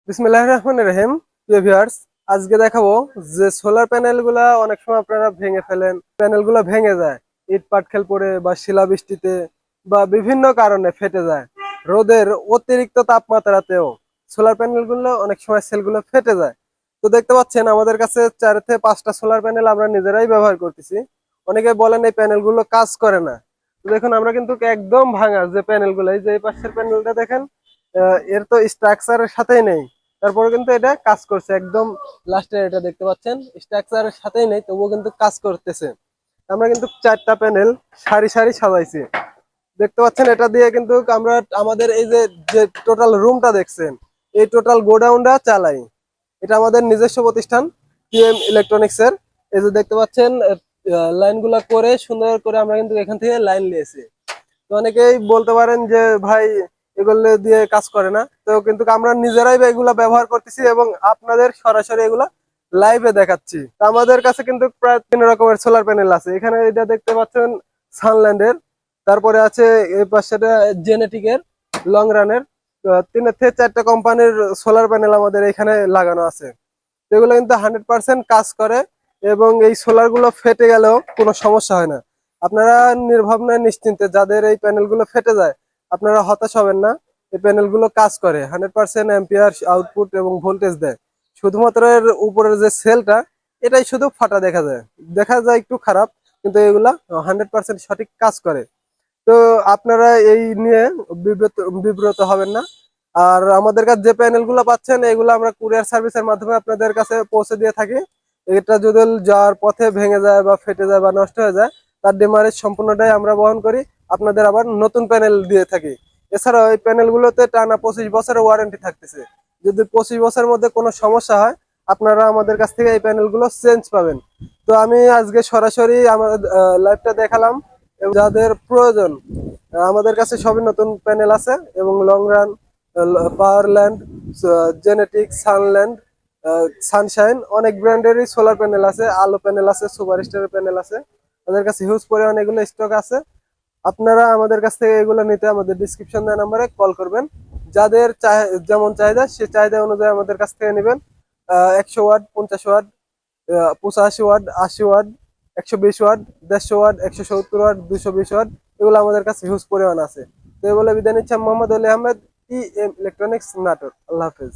বিসমিল্লাহির রহমানির রহিম। প্রিয় ভিউয়ার্স, আজকে দেখাবো যে সোলার প্যানেলগুলা অনেক সময় আপনারা ভেঙে ফেলেন। প্যানেলগুলো ভেঙে যায় ইট পাটকেল পড়ে বা শিলাবৃষ্টিতে বা বিভিন্ন কারণে ফেটে যায়। রোদের অতিরিক্ত তাপমাত্রাতেও সোলার প্যানেলগুলো অনেক সময় সেলগুলো ফেটে যায়। তো দেখতে পাচ্ছেন আমাদের কাছে 4 থেকে 5টা সোলার প্যানেল আমরা নিজেরাই ব্যবহার করতেছি। অনেকে বলেন এই প্যানেলগুলো কাজ করে না। তো দেখুন আমরা কিন্তু একদম ভাঙা যে প্যানেলগুলো, এই যে এই পাশের প্যানেলটা দেখেন, এর তো স্ট্রাকচারের সাথেই নেই, তারপরে কিন্তু এটা কাজ করছে। একদম লাস্টে এটা দেখতে পাচ্ছেন স্ট্রাকচারের সাথেই নেই, তবুও কিন্তু কাজ করতেছে। আমরা কিন্তু 4টা প্যানেল সারি সারি সাজাইছি, দেখতে পাচ্ছেন। এটা দিয়ে কিন্তু আমরা আমাদের এই যে যে টোটাল রুমটা দেখছেন, এই টোটাল গোডাউনটা চালাই। এটা আমাদের নিজস্ব প্রতিষ্ঠান টিএম ইলেকট্রনিক্স এর। এই যে দেখতে পাচ্ছেন লাইনগুলা করে সুন্দর করে আমরা কিন্তু এখান থেকে লাইন নিয়েছি। তো অনেকেই বলতে পারেন যে ভাই এগুলো দিয়ে কাজ করে না, তো কিন্তু আমরা নিজেরাই এগুলা ব্যবহার করতেছি এবং আপনাদের সরাসরি এগুলা লাইভে দেখাচ্ছি। তো আমাদের কাছে কিন্তু প্রায় 3 রকমের সোলার প্যানেল আছে। এখানে এটা দেখতে পাচ্ছেন সানল্যান্ডের, তারপরে আছে এই পাশেটা জেনেটিকের, লং রানের। 3 থেকে 4টা কোম্পানির সোলার প্যানেল আমাদের এখানে লাগানো আছে। এগুলো কিন্তু 100% কাজ করে এবং এই সোলার গুলো ফেটে গেলেও কোনো সমস্যা হয় না। আপনারা নির্ভাবনায় নিশ্চিন্তে, যাদের এই প্যানেল গুলো ফেটে যায় আপনারা হতাশ হবেন না। এই প্যানেল গুলো কাজ করে, 100% অ্যাম্পিয়ার আউটপুট এবং ভোল্টেজ দেয়। শুধুমাত্র এর উপরের যে সেলটা, এটাই শুধু ফাটা দেখা যায় একটু খারাপ, কিন্তু এগুলা 100% সঠিক কাজ করে। তো আপনারা এই নিয়ে বিব্রত বিব্রত হবেন না। আর আমাদের কাছে যে প্যানেল গুলো পাচ্ছেন, এগুলো আমরা কুরিয়ার সার্ভিসের মাধ্যমে আপনাদের কাছে পৌঁছে দিয়ে থাকি। এটা যদি যাওয়ার পথে ভেঙে যায় বা ফেটে যায় বা নষ্ট হয়ে যায়, তার ডেমারেজ সম্পূর্ণটাই আমরা বহন করি। আপনাদের আবার নতুন প্যানেল দিয়ে থাকি। এছাড়াও এই প্যানেল গুলোতে টানা 25 বছরের ওয়ারেন্টি থাকতেছে। যদি 25 বছরের মধ্যে কোনো সমস্যা হয়, আপনারা আমাদের কাছ থেকে এই প্যানেল গুলো চেঞ্জ পাবেন। তো আমি আজকে সরাসরি আমাদের লাইভটা দেখালাম, এবং যাদের প্রয়োজন আমাদের কাছে সবই নতুন প্যানেল আছে। এবং long run, Powerland, genetic, Sunland, Sunshine, অনেক ব্র্যান্ডেরই সোলার প্যানেল আছে। আলো প্যানেল আছে, সুপার স্টারের প্যানেল আছে। আমাদের কাছে হিউজ পরিমাণ এগুলো স্টক আছে। আপনারা আমাদের কাছ থেকে এগুলো নিতে আমাদের ডিসক্রিপশন দেওয়া নাম্বারে কল করবেন। যাদের যেমন চাহিদা, সে চাহিদা অনুযায়ী আমাদের কাছ থেকে নেবেন। 100 watt, 50 watt, 85 watt, 80 watt, 120 watt, 150 watt, 170 watt, 220 watt, এগুলো আমাদের কাছে হিউজ পরিমাণ আছে। তো এগুলো বিদায় নিচ্ছি, মোহাম্মদ আলী আহমেদ, টিএম ইলেকট্রনিক্স, নাটোর। আল্লাহ হাফেজ।